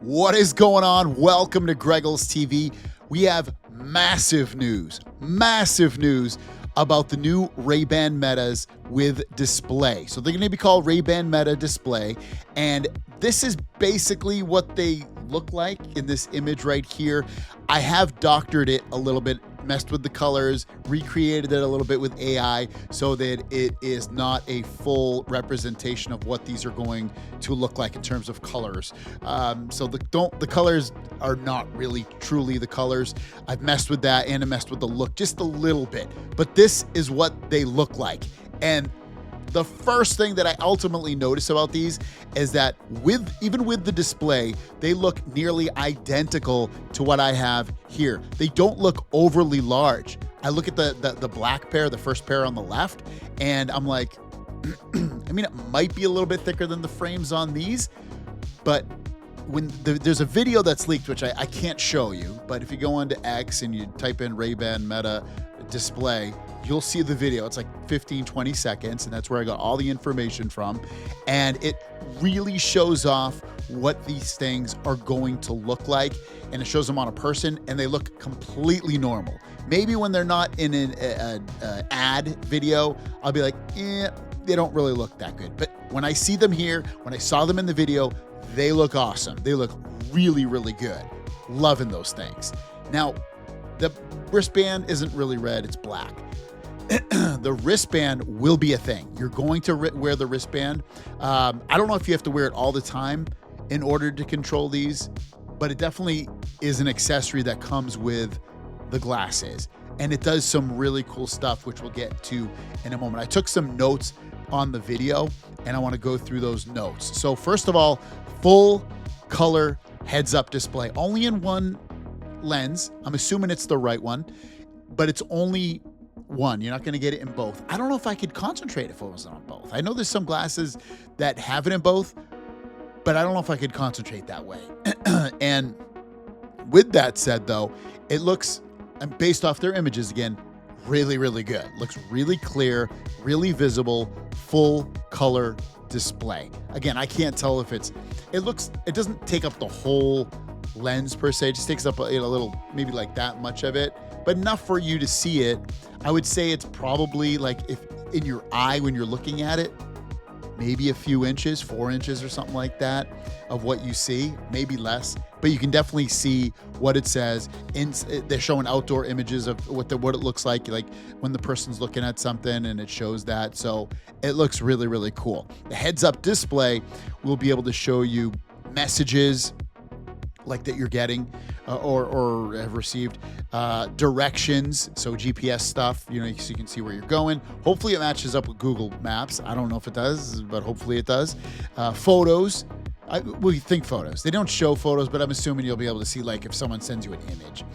What is going on? Welcome to Greggles TV. We have massive news about the new Ray-Ban Metas with display. So they're going to be called Ray-Ban Meta Display, and this is basically what they look like in this image right here. I have doctored it a little bit, messed with the colors, recreated it a little bit with AI so that it is not a full representation of what these are going to look like in terms of colors. So the colors are not really truly the colors. I've messed with that and I messed with the look just a little bit, but this is what they look like. And the first thing that I ultimately notice about these is that even with the display, they look nearly identical to what I have here. They don't look overly large. I look at the black pair, the first pair on the left, and I'm like, I mean, it might be a little bit thicker than the frames on these, but when there's a video that's leaked, which I can't show you, but if you go onto X and you type in Ray-Ban Meta Display, you'll see the video. It's like 15-20 seconds, and that's where I got all the information from. And it really shows off what these things are going to look like, and it shows them on a person, and they look completely normal. Maybe when they're not in an ad video, I'll be like, they don't really look that good. But when I see them here, when I saw them in the video, they look awesome. They look really, really good. Loving those things. Now, the wristband isn't really red, it's black. The wristband will be a thing. You're going to wear the wristband. I don't know if you have to wear it all the time in order to control these, but it definitely is an accessory that comes with the glasses. And it does some really cool stuff, which we'll get to in a moment. I took some notes on the video, and I want to go through those notes. So first of all, full color heads-up display. Only in one lens. I'm assuming it's the right one, but it's only one. You're not going to get it in both. I don't know if I could concentrate if it was on both. I know there's some glasses that have it in both, but I don't know if I could concentrate that way. And with that said, though, it looks, and based off their images again, really, really good. Looks really clear, really visible, full color display. Again, I can't tell if it doesn't take up the whole lens per se. It just takes up a little, maybe like that much of it, but enough for you to see it. I would say it's probably like, if in your eye when you're looking at it, maybe a few inches, 4 inches or something like that of what you see, maybe less, but you can definitely see what it says. They're showing outdoor images of what it looks like when the person's looking at something, and it shows that. So it looks really, really cool. The heads-up display will be able to show you messages like that you're getting or have received, directions, so GPS stuff, so you can see where you're going. Hopefully it matches up with Google Maps. I don't know if it does, but hopefully it does. Photos, we think photos. They don't show photos, but I'm assuming you'll be able to see like if someone sends you an image.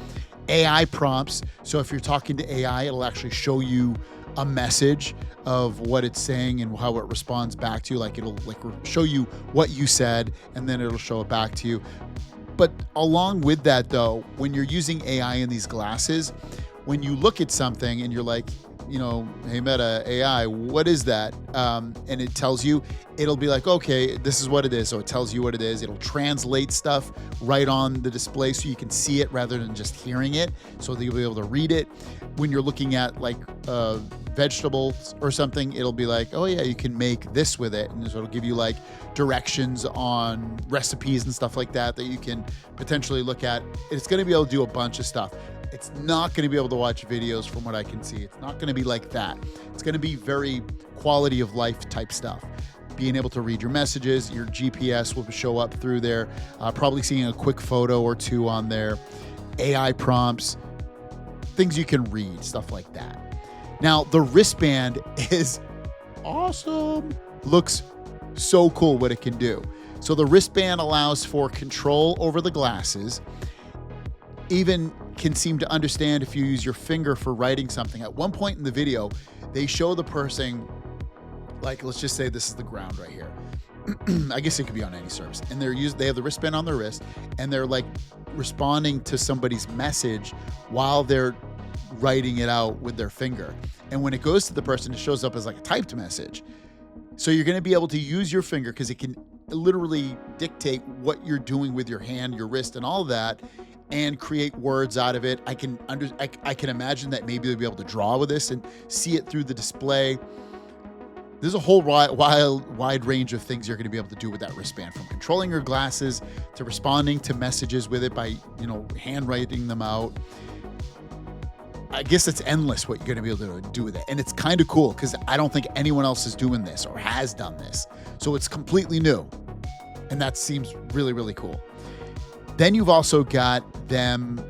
AI prompts, so if you're talking to AI, it'll actually show you a message of what it's saying and how it responds back to you. Like it'll show you what you said, and then it'll show it back to you. But along with that, though, when you're using AI in these glasses, when you look at something and you're like, hey, Meta AI, what is that? And it tells you, it'll be like, okay, this is what it is. So it tells you what it is. It'll translate stuff right on the display so you can see it rather than just hearing it, so that you'll be able to read it. When you're looking at like vegetables or something, it'll be like, oh yeah, you can make this with it. And so it'll give you like directions on recipes and stuff like that you can potentially look at. It's going to be able to do a bunch of stuff. It's not going to be able to watch videos from what I can see. It's not going to be like that. It's going to be very quality of life type stuff. Being able to read your messages, your GPS will show up through there, probably seeing a quick photo or two on there, AI prompts, things you can read, stuff like that. Now, the wristband is awesome. Looks so cool what it can do. So the wristband allows for control over the glasses, even can seem to understand if you use your finger for writing something. At one point in the video, they show the person, like, let's just say this is the ground right here. I guess it could be on any surface. And they have the wristband on their wrist, and they're like responding to somebody's message while they're writing it out with their finger. And when it goes to the person, it shows up as like a typed message. So you're going to be able to use your finger because it can literally dictate what you're doing with your hand, your wrist, and all that, and create words out of it. I can imagine that maybe they'll be able to draw with this and see it through the display. There's a whole wide range of things you're going to be able to do with that wristband, from controlling your glasses to responding to messages with it by, handwriting them out. I guess it's endless what you're going to be able to do with it. And it's kind of cool because I don't think anyone else is doing this or has done this. So it's completely new. And that seems really, really cool. Then you've also got them,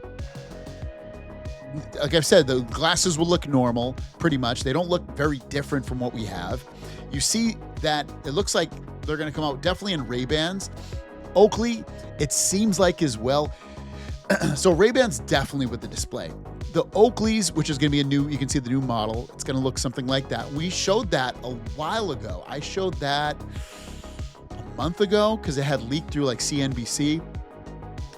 like I've said, the glasses will look normal, pretty much. They don't look very different from what we have. You see that it looks like they're going to come out definitely in Ray-Bans. Oakley, it seems like as well. So Ray-Bans definitely with the display. The Oakleys, which is going to be you can see the new model. It's going to look something like that. We showed that a while ago. I showed that a month ago because it had leaked through like CNBC.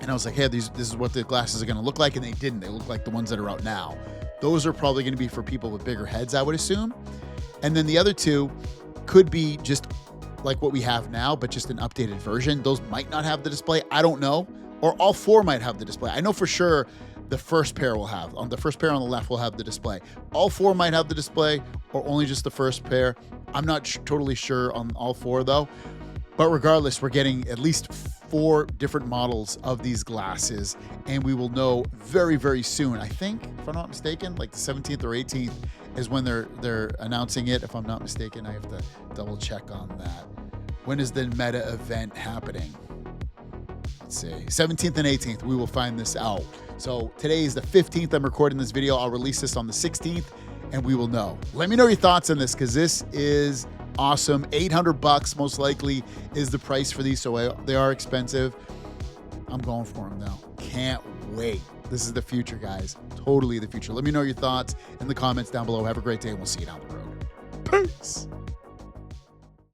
And I was like, hey, this is what the glasses are going to look like. And they didn't. They look like the ones that are out now. Those are probably going to be for people with bigger heads, I would assume. And then the other two could be just like what we have now, but just an updated version. Those might not have the display. I don't know. Or all four might have the display. I know for sure the first pair will have. The first pair on the left will have the display. All four might have the display, or only just the first pair. I'm not totally sure on all four, though. But regardless, we're getting at least 4 different models of these glasses, and we will know very, very soon. I think, if I'm not mistaken, like the 17th or 18th is when they're announcing it. If I'm not mistaken, I have to double check on that. When is the Meta event happening? Let's see, 17th and 18th, we will find this out. So today is the 15th. I'm recording this video. I'll release this on the 16th, and we will know. Let me know your thoughts on this, because this is awesome. $800 most likely is the price for these, so they are expensive. I'm going for them though. Can't wait. This is the future, guys. Totally the future. Let me know your thoughts in the comments down below. Have a great day, and we'll see you down the road. Peace.